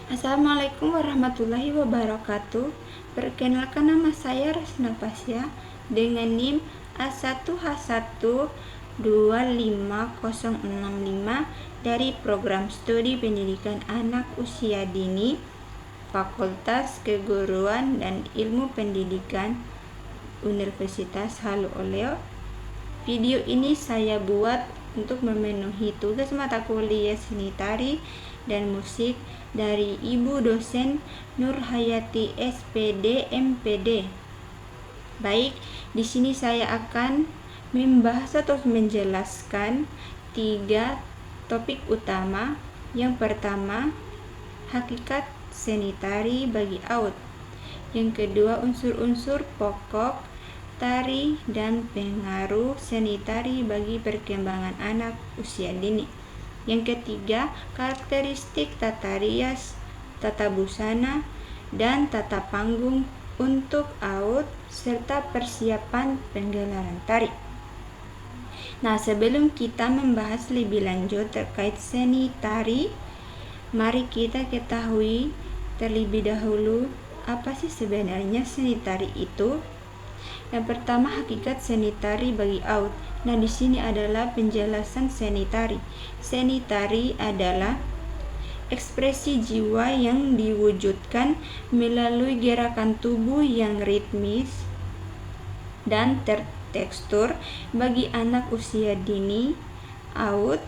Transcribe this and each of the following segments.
Assalamualaikum warahmatullahi wabarakatuh. Perkenalkan, nama saya Resna Pasya dengan NIM A1H1 25065 dari Program Studi Pendidikan Anak Usia Dini, Fakultas Keguruan dan Ilmu Pendidikan Universitas Halu Oleo. Video ini saya buat untuk memenuhi tugas mata kuliah seni tari dan musik dari Ibu dosen Nurhayati SPD MPD. Baik, di sini saya akan membahas atau menjelaskan 3 topik utama. Yang pertama, hakikat seni tari bagi AUD. Yang kedua, unsur-unsur pokok tari dan pengaruh seni tari bagi perkembangan anak usia dini. Yang ketiga, karakteristik tata rias, tata busana, dan tata panggung untuk AUD serta persiapan penggelaran tari. Nah, sebelum kita membahas lebih lanjut terkait seni tari, mari kita ketahui terlebih dahulu apa sih sebenarnya seni tari itu. Yang pertama, hakikat seni tari bagi AUD. Nah, di sini adalah penjelasan seni tari. Seni tari adalah ekspresi jiwa yang diwujudkan melalui gerakan tubuh yang ritmis dan tertekstur bagi anak usia dini AUD.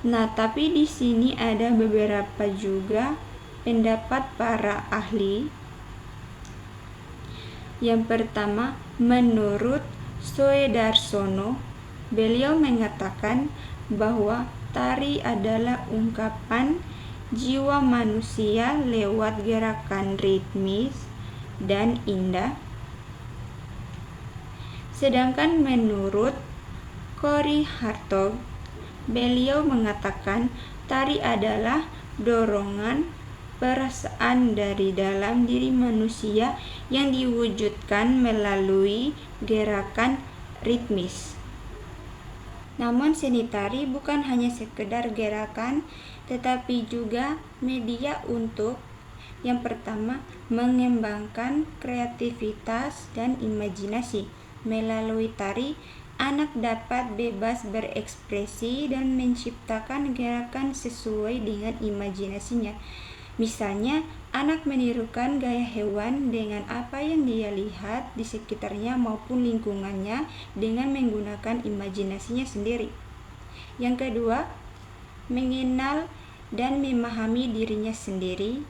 Nah, tapi di sini ada beberapa juga pendapat para ahli. Yang pertama, menurut Soedarsono, beliau mengatakan bahwa tari adalah ungkapan jiwa manusia lewat gerakan ritmis dan indah. Sedangkan menurut Cory Hartog, beliau mengatakan tari adalah dorongan perasaan dari dalam diri manusia yang diwujudkan melalui gerakan ritmis. Namun seni tari bukan hanya sekedar gerakan, tetapi juga media untuk yang pertama, mengembangkan kreativitas dan imajinasi. Melalui tari, anak dapat bebas berekspresi dan menciptakan gerakan sesuai dengan imajinasinya. Misalnya, anak menirukan gaya hewan dengan apa yang dia lihat di sekitarnya maupun lingkungannya dengan menggunakan imajinasinya sendiri. Yang kedua, mengenal dan memahami dirinya sendiri.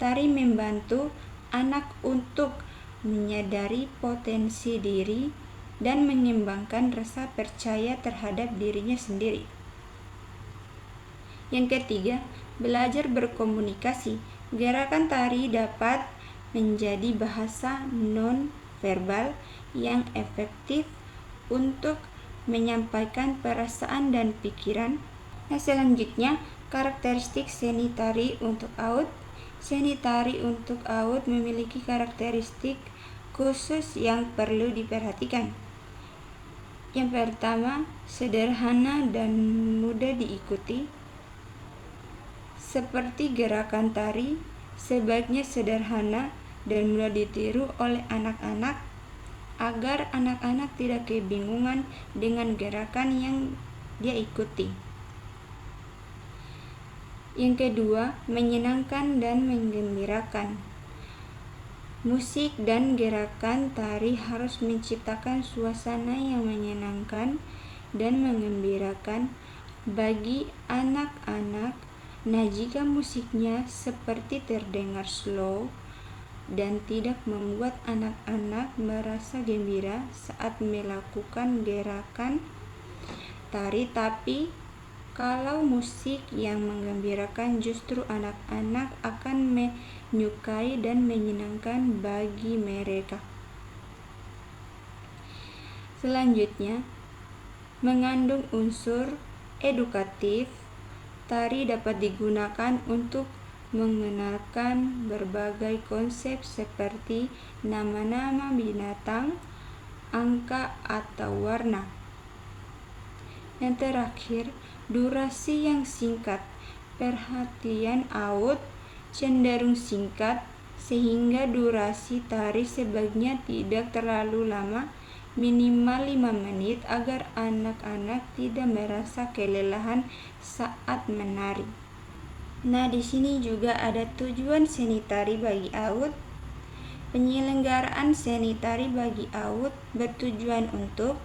Tari membantu anak untuk menyadari potensi diri dan mengembangkan rasa percaya terhadap dirinya sendiri. Yang ketiga, belajar berkomunikasi. Gerakan tari dapat menjadi bahasa non-verbal yang efektif untuk menyampaikan perasaan dan pikiran. Nah, selanjutnya, karakteristik seni tari untuk AUD. Seni tari untuk AUD memiliki karakteristik khusus yang perlu diperhatikan. Yang pertama, sederhana dan mudah diikuti. Seperti gerakan tari, sebaiknya sederhana dan mudah ditiru oleh anak-anak agar anak-anak tidak kebingungan dengan gerakan yang dia ikuti. Yang kedua, menyenangkan dan menggembirakan. Musik dan gerakan tari harus menciptakan suasana yang menyenangkan dan menggembirakan bagi anak-anak. Nah, jika musiknya seperti terdengar slow dan tidak membuat anak-anak merasa gembira saat melakukan gerakan tari, tapi kalau musik yang menggembirakan, justru anak-anak akan menyukai dan menyenangkan bagi mereka. Selanjutnya, mengandung unsur edukatif. Tari dapat digunakan untuk mengenalkan berbagai konsep seperti nama-nama binatang, angka, atau warna. Yang terakhir, durasi yang singkat. perhatian AUD cenderung singkat, sehingga durasi tari sebaiknya tidak terlalu lama, minimal 5 menit agar anak-anak tidak merasa kelelahan saat menari. Nah, di sini juga ada tujuan seni tari bagi AUD. Penyelenggaraan seni tari bagi AUD bertujuan untuk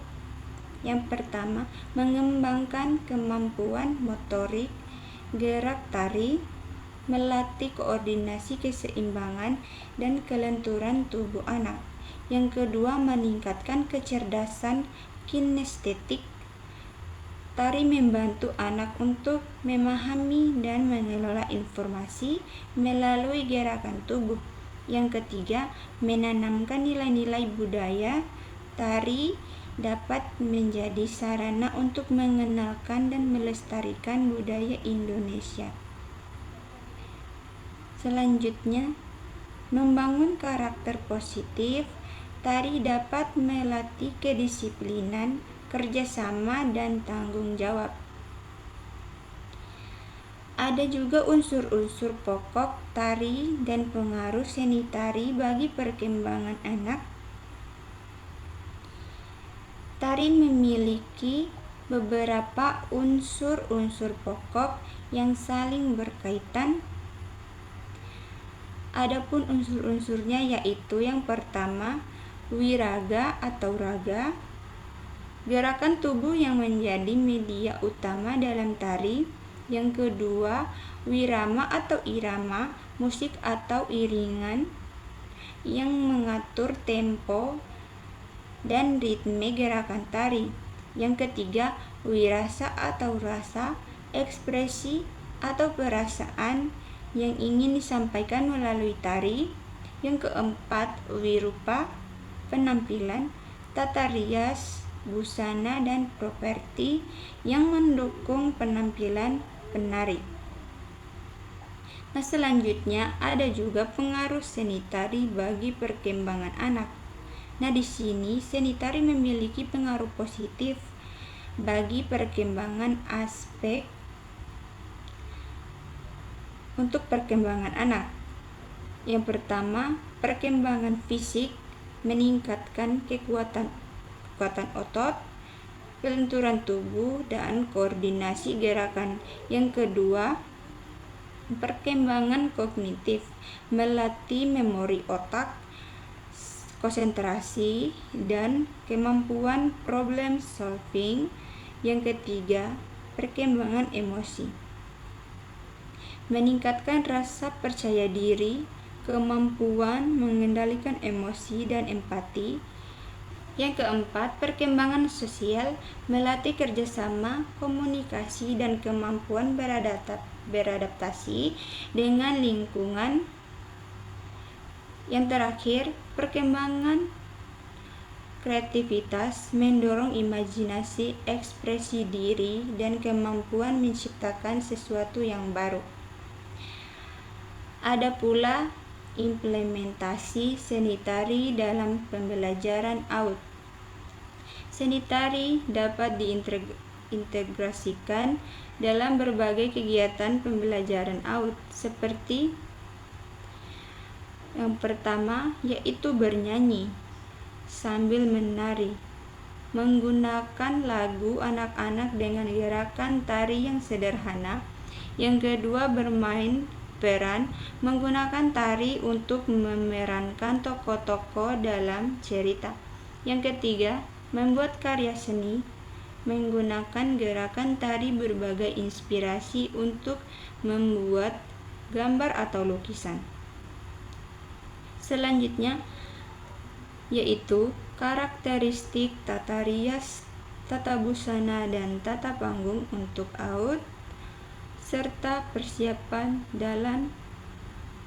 yang pertama, mengembangkan kemampuan motorik, gerak tari, melatih koordinasi keseimbangan dan kelenturan tubuh anak. Yang kedua, meningkatkan kecerdasan kinestetik. Tari membantu anak untuk memahami dan mengelola informasi melalui gerakan tubuh. Yang ketiga, menanamkan nilai-nilai budaya. Tari dapat menjadi sarana untuk mengenalkan dan melestarikan budaya Indonesia. Selanjutnya, membangun karakter positif. Tari dapat melatih kedisiplinan, kerjasama, dan tanggung jawab. Ada juga unsur-unsur pokok tari dan pengaruh seni tari bagi perkembangan anak. Tari memiliki beberapa unsur-unsur pokok yang saling berkaitan. Adapun unsur-unsurnya yaitu yang pertama, wiraga atau raga, gerakan tubuh yang menjadi media utama dalam tari. Yang kedua, wirama atau irama, musik atau iringan yang mengatur tempo dan ritme gerakan tari. Yang ketiga, wirasa atau rasa, ekspresi atau perasaan yang ingin disampaikan melalui tari. Yang keempat, wirupa, penampilan, tata rias, busana, dan properti yang mendukung penampilan penari. Nah, selanjutnya ada juga pengaruh seni tari bagi perkembangan anak. Nah, di sini seni tari memiliki pengaruh positif bagi perkembangan aspek untuk perkembangan anak. Yang pertama, perkembangan fisik, meningkatkan kekuatan otot, kelenturan tubuh, dan koordinasi gerakan. Yang kedua, perkembangan kognitif, melatih memori otak, konsentrasi, dan kemampuan problem solving. Yang ketiga, perkembangan emosi, meningkatkan rasa percaya diri, kemampuan mengendalikan emosi dan empati. Yang keempat, perkembangan sosial, melatih kerjasama, komunikasi, dan kemampuan beradaptasi dengan lingkungan. Yang terakhir, perkembangan kreativitas, mendorong imajinasi, ekspresi diri, dan kemampuan menciptakan sesuatu yang baru. Ada pula implementasi seni tari dalam pembelajaran AUD. Seni tari dapat diintegrasikan dalam berbagai kegiatan pembelajaran AUD, seperti yang pertama yaitu bernyanyi sambil menari, menggunakan lagu anak-anak dengan gerakan tari yang sederhana. Yang kedua, bermain peran, menggunakan tari untuk memerankan tokoh-tokoh dalam cerita. Yang ketiga, membuat karya seni, menggunakan gerakan tari berbagai inspirasi untuk membuat gambar atau lukisan. Selanjutnya yaitu karakteristik tata rias, tata busana, dan tata panggung untuk AUD, serta persiapan dalam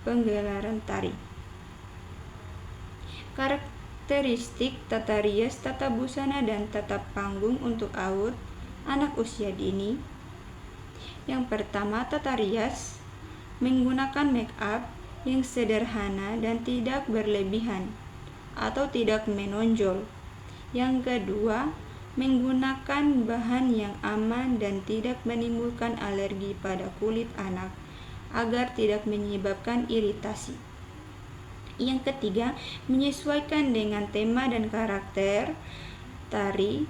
penggelaran tari. Karakteristik tata rias, tata busana, dan tata panggung untuk AUD anak usia dini. Yang pertama, tata rias, menggunakan make up yang sederhana dan tidak berlebihan atau tidak menonjol. Yang kedua, menggunakan bahan yang aman dan tidak menimbulkan alergi pada kulit anak agar tidak menyebabkan iritasi. Yang ketiga, menyesuaikan dengan tema dan karakter tari.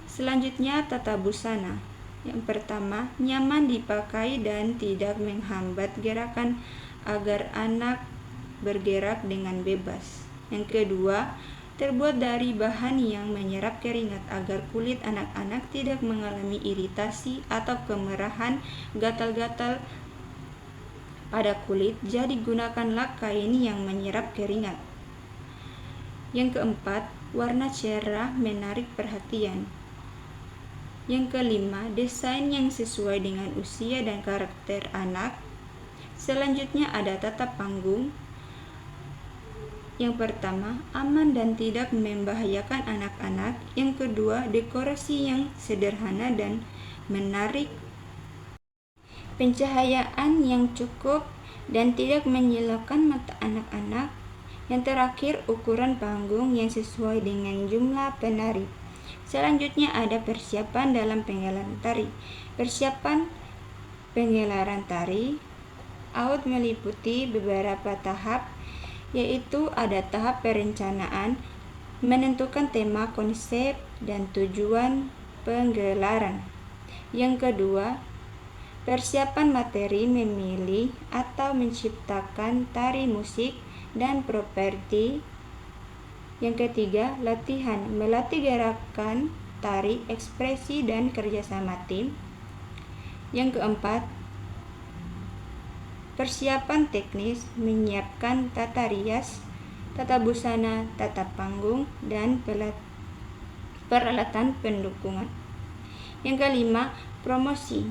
Selanjutnya, tata busana. Yang pertama, nyaman dipakai dan tidak menghambat gerakan agar anak bergerak dengan bebas. Yang kedua, terbuat dari bahan yang menyerap keringat agar kulit anak-anak tidak mengalami iritasi atau kemerahan, gatal-gatal pada kulit, jadi gunakanlah kain yang menyerap keringat. Yang keempat, warna cerah menarik perhatian. Yang kelima, desain yang sesuai dengan usia dan karakter anak. Selanjutnya ada tata panggung. Yang pertama, aman dan tidak membahayakan anak-anak. Yang kedua, dekorasi yang sederhana dan menarik, pencahayaan yang cukup dan tidak menyilaukan mata anak-anak. Yang terakhir, ukuran panggung yang sesuai dengan jumlah penari. Selanjutnya ada persiapan dalam penggelaran tari. Persiapan penggelaran tari AUD meliputi beberapa tahap, yaitu ada tahap perencanaan, menentukan tema, konsep, dan tujuan penggelaran. Yang kedua, persiapan materi, memilih atau menciptakan tari, musik, dan properti. Yang ketiga, latihan, melatih gerakan tari, ekspresi, dan kerjasama tim. Yang keempat, persiapan teknis, menyiapkan tata rias, tata busana, tata panggung, dan peralatan pendukungan. Yang kelima, promosi.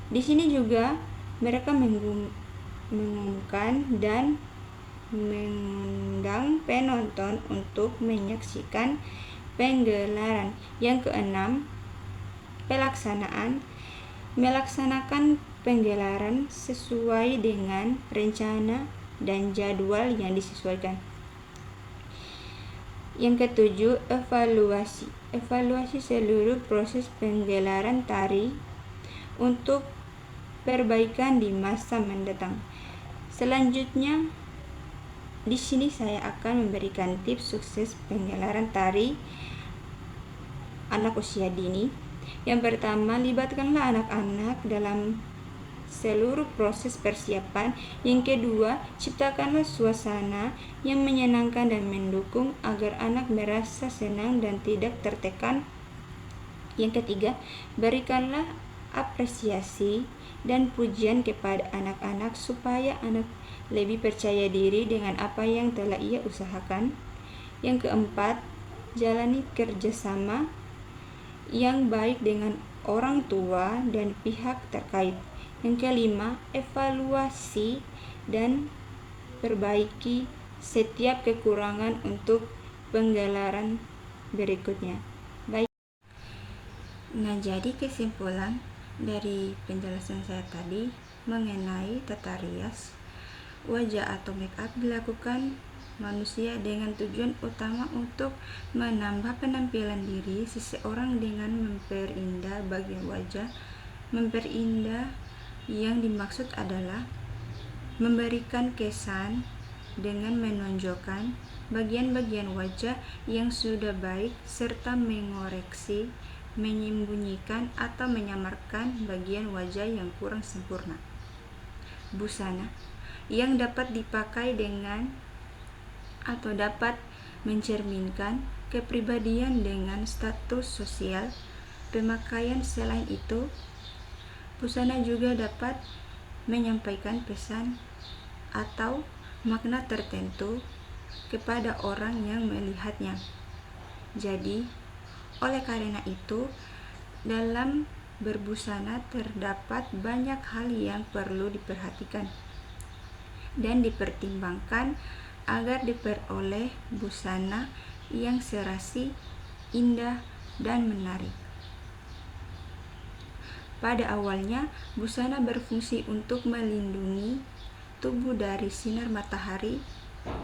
Di sini juga mereka mengumumkan dan mengundang penonton untuk menyaksikan penggelaran. Yang keenam, pelaksanaan, melaksanakan penggelaran sesuai dengan rencana dan jadwal yang disesuaikan. Yang ketujuh, evaluasi. Evaluasi seluruh proses penggelaran tari untuk perbaikan di masa mendatang. Selanjutnya, di sini saya akan memberikan tips sukses penggelaran tari anak usia dini. Yang pertama, libatkanlah anak-anak dalam seluruh proses persiapan. Yang kedua, ciptakanlah suasana yang menyenangkan dan mendukung agar anak merasa senang dan tidak tertekan. Yang ketiga, berikanlah apresiasi dan pujian kepada anak-anak supaya anak lebih percaya diri dengan apa yang telah ia usahakan. Yang keempat, jalani kerjasama yang baik dengan orang tua dan pihak terkait. Yang kelima, evaluasi dan perbaiki setiap kekurangan untuk penggelaran berikutnya. Baik. Nah, jadi kesimpulan dari penjelasan saya tadi mengenai tata rias wajah atau make up dilakukan manusia dengan tujuan utama untuk menambah penampilan diri seseorang dengan memperindah bagian wajah. Memperindah yang dimaksud adalah memberikan kesan dengan menonjolkan bagian-bagian wajah yang sudah baik serta mengoreksi, menyembunyikan atau menyamarkan bagian wajah yang kurang sempurna. Busana yang dapat dipakai dengan atau dapat mencerminkan kepribadian dengan status sosial pemakaian. Selain itu, busana juga dapat menyampaikan pesan atau makna tertentu kepada orang yang melihatnya. Jadi, oleh karena itu, dalam berbusana terdapat banyak hal yang perlu diperhatikan dan dipertimbangkan agar diperoleh busana yang serasi, indah, dan menarik. Pada awalnya, busana berfungsi untuk melindungi tubuh dari sinar matahari,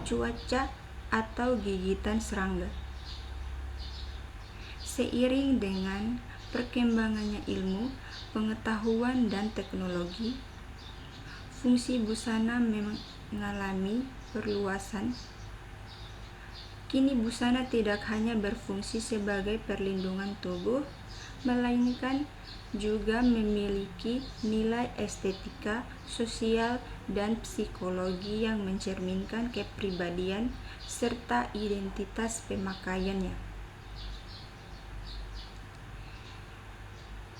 cuaca, atau gigitan serangga. Seiring dengan perkembangannya ilmu, pengetahuan, dan teknologi, fungsi busana mengalami perluasan. Kini busana tidak hanya berfungsi sebagai perlindungan tubuh, melainkan juga memiliki nilai estetika, sosial, dan psikologi yang mencerminkan kepribadian serta identitas pemakaiannya.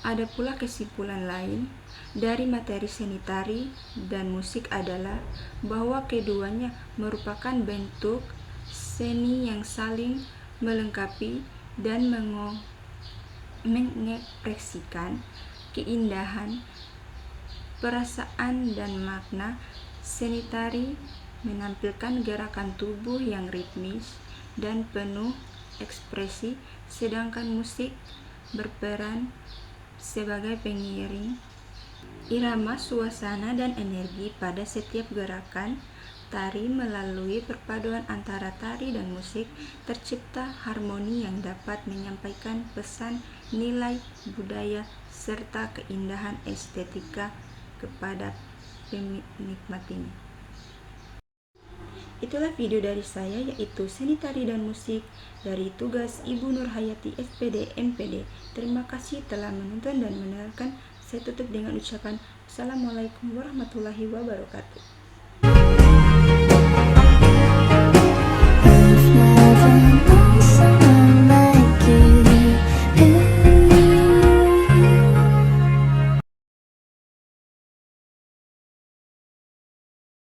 Ada pula kesimpulan lain dari materi seni tari dan musik adalah bahwa keduanya merupakan bentuk seni yang saling melengkapi dan mengekspresikan keindahan, perasaan, dan makna. Seni tari menampilkan gerakan tubuh yang ritmis dan penuh ekspresi, sedangkan musik berperan sebagai pengiring irama, suasana, dan energi pada setiap gerakan tari. Melalui perpaduan antara tari dan musik, tercipta harmoni yang dapat menyampaikan pesan, nilai budaya, serta keindahan estetika kepada penikmatinya. Itulah video dari saya, yaitu seni tari dan musik dari tugas Ibu Nurhayati SPD MPD. Terima kasih telah menonton dan mendengarkan. Saya tutup dengan ucapan Assalamualaikum warahmatullahi wabarakatuh.